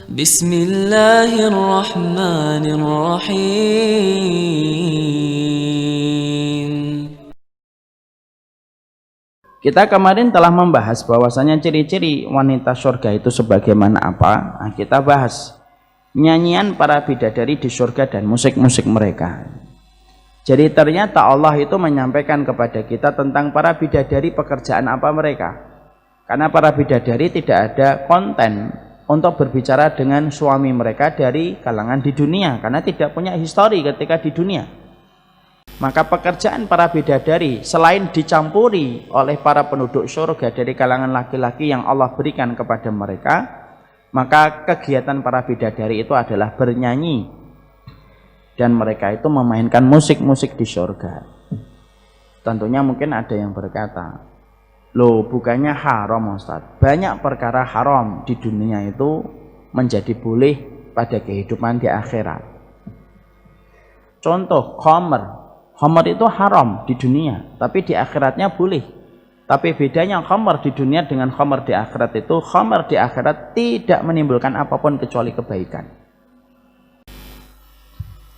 Bismillahirrahmanirrahim. Kita kemarin telah membahas bahwasanya ciri-ciri wanita surga itu sebagaimana apa. Nah, kita bahas nyanyian para bidadari di surga dan musik-musik mereka. Jadi ternyata Allah itu menyampaikan kepada kita tentang para bidadari pekerjaan apa mereka. Karena para bidadari tidak ada konten untuk berbicara dengan suami mereka dari kalangan di dunia, karena tidak punya histori ketika di dunia. Maka pekerjaan para bidadari selain dicampuri oleh para penduduk surga dari kalangan laki-laki yang Allah berikan kepada mereka, maka kegiatan para bidadari itu adalah bernyanyi, dan mereka itu memainkan musik-musik di surga. Tentunya mungkin ada yang berkata, loh bukannya haram Ustaz? Banyak perkara haram di dunia itu menjadi boleh pada kehidupan di akhirat. Contoh khamr. Khamr itu haram di dunia, tapi di akhiratnya boleh. Tapi bedanya khamr di dunia dengan khamr di akhirat itu, khamr di akhirat tidak menimbulkan apapun kecuali kebaikan.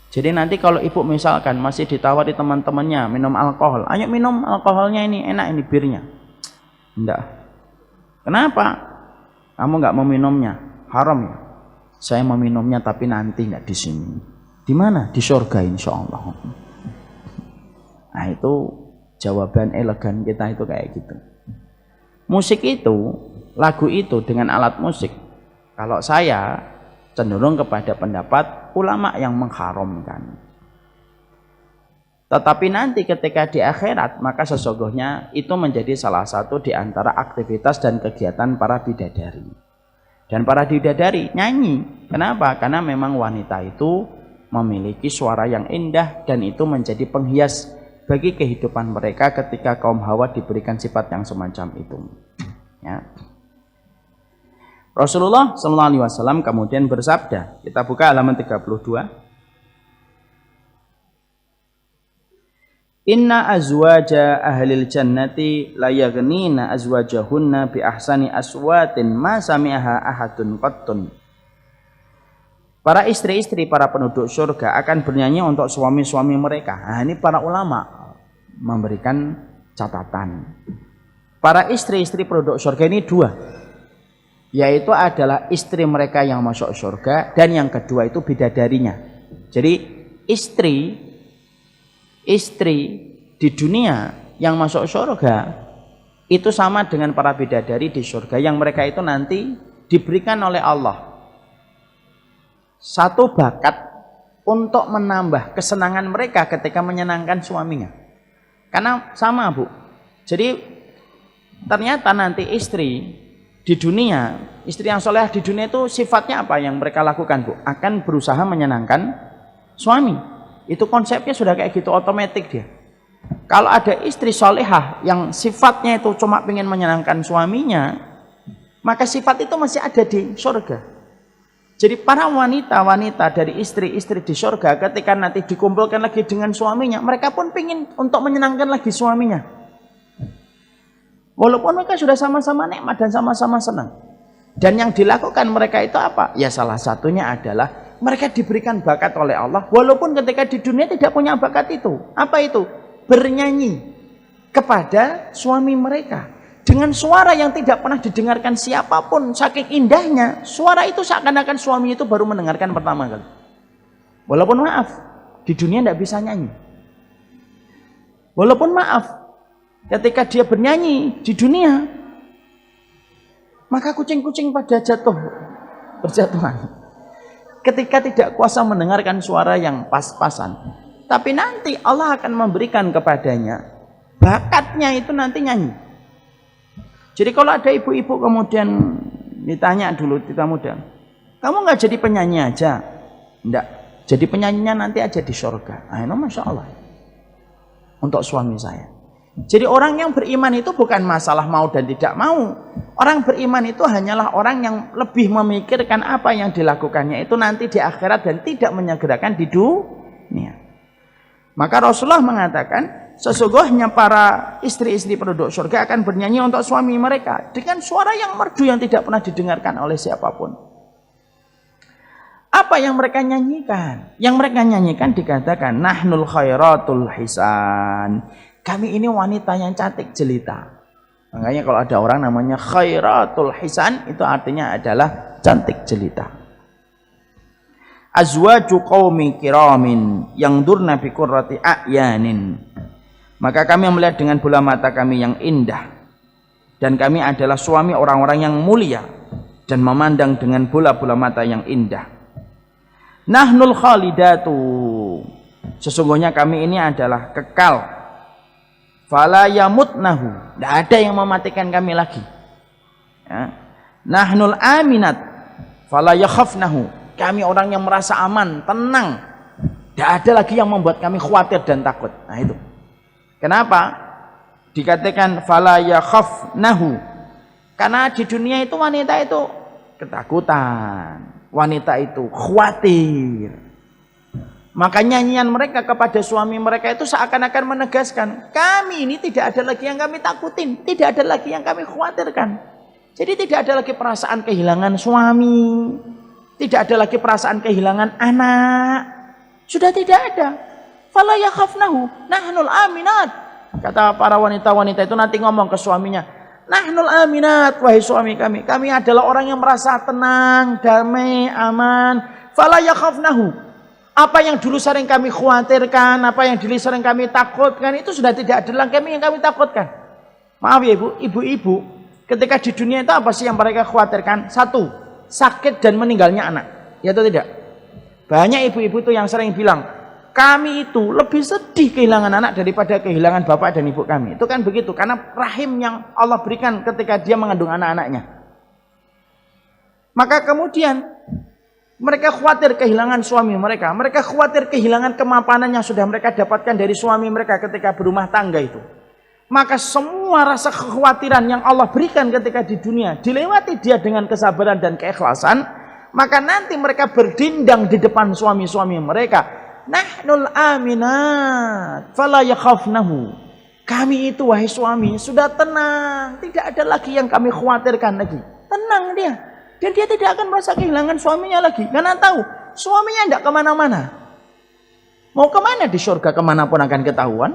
Jadi nanti kalau ibu misalkan masih ditawari teman-temannya minum alkohol, ayo minum alkoholnya ini, enak ini birnya. Enggak. Kenapa? Kamu nggak mau minumnya? Haram ya? Saya mau minumnya tapi nanti nggak di sini. Di mana? Di surga insya Allah. Nah itu jawaban elegan kita itu kayak gitu. Musik itu, lagu itu dengan alat musik, kalau saya cenderung kepada pendapat ulama yang mengharamkan. Tetapi nanti ketika di akhirat, maka sesungguhnya itu menjadi salah satu di antara aktivitas dan kegiatan para bidadari. Dan para bidadari nyanyi. Kenapa? Karena memang wanita itu memiliki suara yang indah dan itu menjadi penghias bagi kehidupan mereka ketika kaum Hawa diberikan sifat yang semacam itu. Ya. Rasulullah SAW kemudian bersabda, kita buka halaman 32. Inna azwaja ahlil jannati la yaghnina azwajahunna bi ahsani aswatin ma sami'aha ahadun qattun. Para istri-istri para penduduk surga akan bernyanyi untuk suami-suami mereka. Nah, ini para ulama memberikan catatan. Para istri-istri penduduk surga ini dua, yaitu adalah istri mereka yang masuk surga, dan yang kedua itu bidadarinya. Jadi istri di dunia yang masuk surga itu sama dengan para bidadari di surga, yang mereka itu nanti diberikan oleh Allah satu bakat untuk menambah kesenangan mereka ketika menyenangkan suaminya. Karena sama Bu, jadi ternyata nanti istri di dunia, istri yang soleh di dunia itu sifatnya apa yang mereka lakukan Bu? Akan berusaha menyenangkan suami. Itu konsepnya sudah kayak gitu, otomatis dia. Kalau ada istri solehah yang sifatnya itu cuma pengen menyenangkan suaminya, maka sifat itu masih ada di surga. Jadi para wanita-wanita dari istri-istri di surga ketika nanti dikumpulkan lagi dengan suaminya, mereka pun ingin untuk menyenangkan lagi suaminya. Walaupun mereka sudah sama-sama nikmat dan sama-sama senang. Dan yang dilakukan mereka itu apa? Ya salah satunya adalah mereka diberikan bakat oleh Allah, walaupun ketika di dunia tidak punya bakat itu. Apa itu? Bernyanyi kepada suami mereka. Dengan suara yang tidak pernah didengarkan siapapun, saking indahnya, suara itu seakan-akan suami itu baru mendengarkan pertama kali. Walaupun maaf, di dunia tidak bisa nyanyi. Walaupun maaf, ketika dia bernyanyi di dunia, maka kucing-kucing pada berjatuhan. Ketika tidak kuasa mendengarkan suara yang pas-pasan. Tapi nanti Allah akan memberikan kepadanya, bakatnya itu nanti nyanyi. Jadi kalau ada ibu-ibu kemudian ditanya dulu kita muda, kamu nggak jadi penyanyi aja? Enggak, jadi penyanyinya nanti aja di surga. Nah, Masya Allah untuk suami saya. Jadi orang yang beriman itu bukan masalah mau dan tidak mau. Orang beriman itu hanyalah orang yang lebih memikirkan apa yang dilakukannya itu nanti di akhirat dan tidak menyegerakan di dunia. Maka Rasulullah mengatakan, sesungguhnya para istri-istri penduduk surga akan bernyanyi untuk suami mereka dengan suara yang merdu yang tidak pernah didengarkan oleh siapapun. Apa yang mereka nyanyikan? Yang mereka nyanyikan dikatakan nahnul khairatul hisan. Kami ini wanita yang cantik jelita. Makanya kalau ada orang namanya khairatul hisan, itu artinya adalah cantik jelita. Azwaju qaumi kiramin yang durna bi qurrati a'yanin. Maka kami melihat dengan bola mata kami yang indah, dan kami adalah suami orang-orang yang mulia dan memandang dengan bola-bola mata yang indah. Nahnul khalidatu, sesungguhnya kami ini adalah kekal. Fala yamutnahu, tidak ada yang mematikan kami lagi. Ya. Nahnul aminat, fala yakhafnahu, kami orang yang merasa aman, tenang, tidak ada lagi yang membuat kami khawatir dan takut. Nah itu kenapa dikatakan fala yakhafnahu? Karena di dunia itu wanita itu ketakutan, wanita itu khawatir. Maka nyanyian mereka kepada suami mereka itu seakan-akan menegaskan, kami ini tidak ada lagi yang kami takutin, tidak ada lagi yang kami khawatirkan. Jadi tidak ada lagi perasaan kehilangan suami, tidak ada lagi perasaan kehilangan anak, sudah tidak ada. Fala yakhafnahu nahnul aminat. Kata para wanita-wanita itu nanti ngomong ke suaminya, nahnul aminat, wahai suami kami adalah orang yang merasa tenang, damai, aman. Fala yakhafnahu, apa yang dulu sering kami khawatirkan, apa yang dulu sering kami takutkan, itu sudah tidak ada lagi yang kami takutkan. Maaf ya ibu, ibu-ibu ketika di dunia itu apa sih yang mereka khawatirkan? Satu, sakit dan meninggalnya anak, ya atau tidak? Banyak ibu-ibu itu yang sering bilang, kami itu lebih sedih kehilangan anak daripada kehilangan bapak dan ibu kami. Itu kan begitu, karena rahim yang Allah berikan ketika dia mengandung anak-anaknya. Maka kemudian mereka khawatir kehilangan suami mereka, mereka khawatir kehilangan kemapanan yang sudah mereka dapatkan dari suami mereka ketika berumah tangga itu. Maka semua rasa kekhawatiran yang Allah berikan ketika di dunia, dilewati dia dengan kesabaran dan keikhlasan, maka nanti mereka berdindang di depan suami-suami mereka. Nahnul aminat, fala yakhafnahu. Kami itu wahai suami sudah tenang, tidak ada lagi yang kami khawatirkan lagi. Tenang dia, dan dia tidak akan merasa kehilangan suaminya lagi, karena tahu suaminya tidak kemana-mana. Mau kemana di surga, kemanapun akan ketahuan.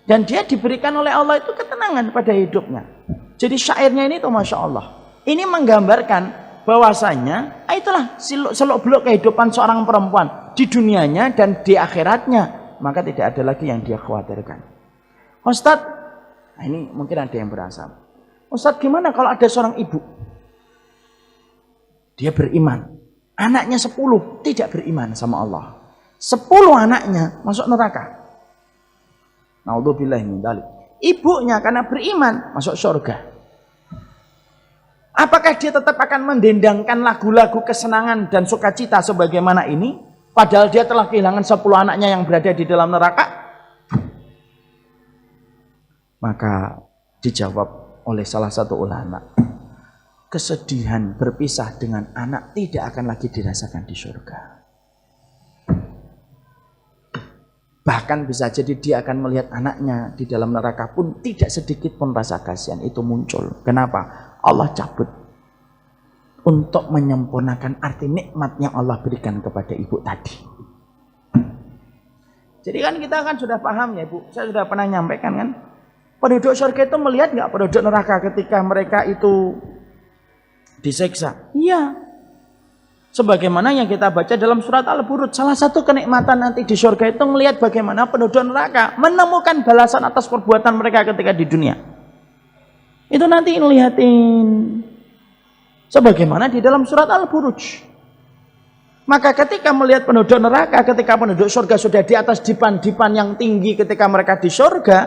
Dan dia diberikan oleh Allah itu ketenangan pada hidupnya. Jadi syairnya ini tuh Masya Allah, ini menggambarkan bahwasanya itulah seluk-beluk kehidupan seorang perempuan di dunianya dan di akhiratnya. Maka tidak ada lagi yang dia khawatirkan. Ustadz, nah ini mungkin ada yang berasa, Ustadz gimana kalau ada seorang ibu, dia beriman, anaknya 10 tidak beriman sama Allah, 10 anaknya masuk neraka. Naudzubillah min dzalik. Ibunya karena beriman masuk surga. Apakah dia tetap akan mendendangkan lagu-lagu kesenangan dan sukacita sebagaimana ini, padahal dia telah kehilangan 10 anaknya yang berada di dalam neraka? Maka dijawab oleh salah satu ulama, kesedihan berpisah dengan anak tidak akan lagi dirasakan di surga. Bahkan bisa jadi dia akan melihat anaknya di dalam neraka pun tidak sedikit pun rasa kasihan itu muncul. Kenapa? Allah cabut untuk menyempurnakan arti nikmat yang Allah berikan kepada ibu tadi. Jadi kan kita kan sudah paham ya ibu, saya sudah pernah nyampaikan kan, penduduk surga itu melihat nggak penduduk neraka ketika mereka itu disiksa? Iya. Sebagaimana yang kita baca dalam surat Al-Buruj, salah satu kenikmatan nanti di surga itu melihat bagaimana penduduk neraka menemukan balasan atas perbuatan mereka ketika di dunia. Itu nanti ngeliatin sebagaimana di dalam surat Al-Buruj. Maka ketika melihat penduduk neraka, ketika penduduk surga sudah di atas dipan-dipan yang tinggi ketika mereka di surga,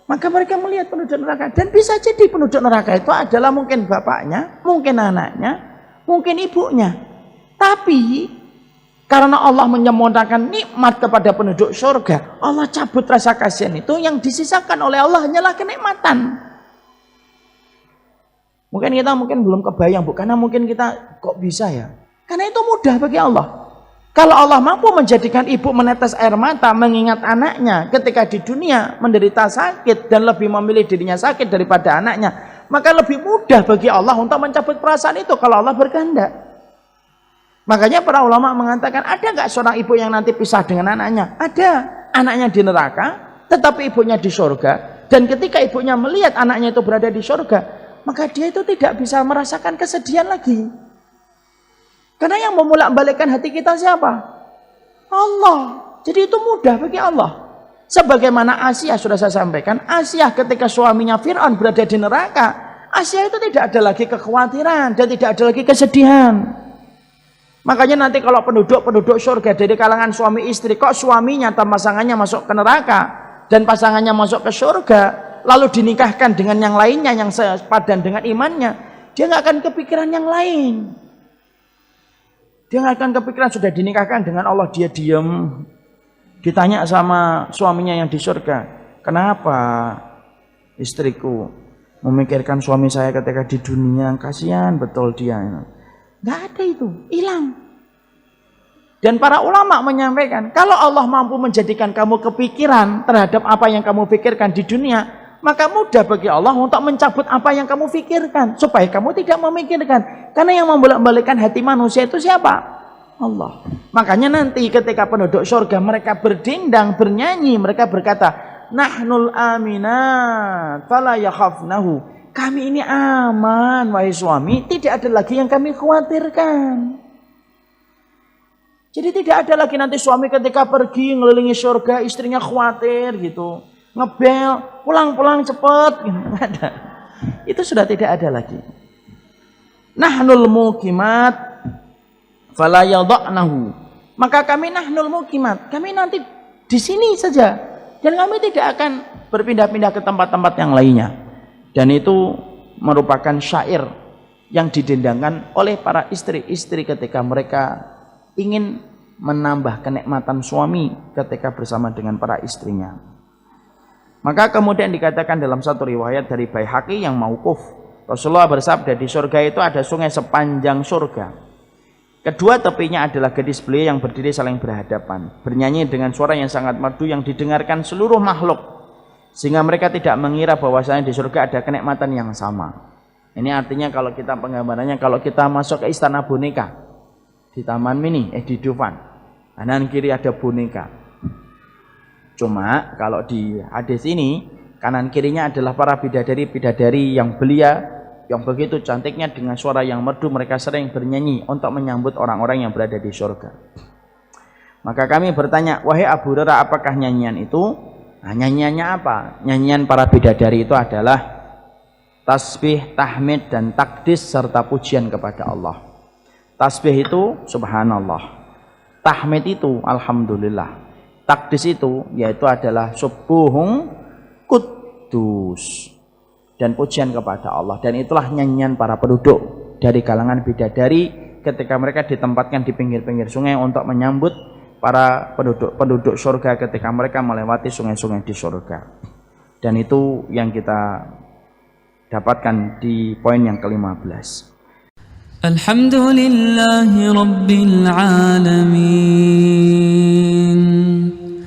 maka mereka melihat penduduk neraka. Dan bisa jadi penduduk neraka itu adalah mungkin bapaknya, mungkin anaknya, mungkin ibunya. Tapi karena Allah menyempurnakan nikmat kepada penduduk surga, Allah cabut rasa kasihan itu, yang disisakan oleh Allah hanyalah kenikmatan. Mungkin kita belum kebayang Bu, karena mungkin kita kok bisa ya? Karena itu mudah bagi Allah. Kalau Allah mampu menjadikan ibu menetes air mata mengingat anaknya ketika di dunia menderita sakit dan lebih memilih dirinya sakit daripada anaknya, maka lebih mudah bagi Allah untuk mencabut perasaan itu kalau Allah berkehendak. Makanya para ulama mengatakan, ada nggak seorang ibu yang nanti pisah dengan anaknya? Ada, anaknya di neraka, tetapi ibunya di surga. Dan ketika ibunya melihat anaknya itu berada di surga, maka dia itu tidak bisa merasakan kesedihan lagi. Karena yang membolak-balikkan hati kita siapa? Allah. Jadi itu mudah bagi Allah. Sebagaimana Asia sudah saya sampaikan, Asia ketika suaminya Fir'aun berada di neraka, Asia itu tidak ada lagi kekhawatiran dan tidak ada lagi kesedihan. Makanya nanti kalau penduduk surga dari kalangan suami istri, kok suaminya atau pasangannya masuk ke neraka dan pasangannya masuk ke surga, lalu dinikahkan dengan yang lainnya yang sepadan dengan imannya, dia nggak akan kepikiran yang lain. Dia nggak akan kepikiran sudah dinikahkan dengan Allah, dia diam. Ditanya sama suaminya yang di surga, kenapa istriku memikirkan suami saya ketika di dunia, kasihan betul dia. Nggak ada itu, hilang. Dan para ulama menyampaikan, kalau Allah mampu menjadikan kamu kepikiran terhadap apa yang kamu pikirkan di dunia, maka mudah bagi Allah untuk mencabut apa yang kamu pikirkan, supaya kamu tidak memikirkan. Karena yang membolak-balikkan hati manusia itu siapa? Allah. Makanya nanti ketika penduduk surga mereka berdendang, bernyanyi, mereka berkata, nahnul aminat fala yakhafnahu. Kami ini aman, wahai suami, tidak ada lagi yang kami khawatirkan. Jadi tidak ada lagi nanti suami ketika pergi ngelilingi surga, istrinya khawatir gitu, ngebel, pulang-pulang cepet, gitu. Nggak ada. Itu sudah tidak ada lagi. Nahnul muqimat fala yadhnahu. Maka kami nahnul muqimat, kami nanti di sini saja dan kami tidak akan berpindah-pindah ke tempat-tempat yang lainnya. Dan itu merupakan syair yang didendangkan oleh para istri-istri ketika mereka ingin menambah kenikmatan suami ketika bersama dengan para istrinya. Maka kemudian dikatakan dalam satu riwayat dari Baihaqi yang mauquf, Rasulullah bersabda, di surga itu ada sungai sepanjang surga. Kedua tepinya adalah gadis belia yang berdiri saling berhadapan, bernyanyi dengan suara yang sangat merdu yang didengarkan seluruh makhluk. Sehingga mereka tidak mengira bahwasanya di surga ada kenikmatan yang sama. Ini artinya kalau kita penggambarannya, kalau kita masuk ke istana boneka di Taman Mini, di Dufan, kanan kiri ada boneka. Cuma kalau di hadis ini, kanan kirinya adalah para bidadari-bidadari yang belia, yang begitu cantiknya dengan suara yang merdu, mereka sering bernyanyi untuk menyambut orang-orang yang berada di surga. Maka kami bertanya, wahai Abu Hurairah, apakah nyanyian itu? Nah, nyanyiannya apa? Nyanyian para bidadari itu adalah tasbih, tahmid, dan takdis serta pujian kepada Allah. Tasbih itu subhanallah, tahmid itu alhamdulillah, takdis itu yaitu adalah subuhun kudus, dan pujian kepada Allah. Dan itulah nyanyian para penduduk dari kalangan bidadari ketika mereka ditempatkan di pinggir-pinggir sungai untuk menyambut para penduduk surga ketika mereka melewati sungai-sungai di surga. Dan itu yang kita dapatkan di poin yang ke-15. Alhamdulillahi Rabbil Alamin.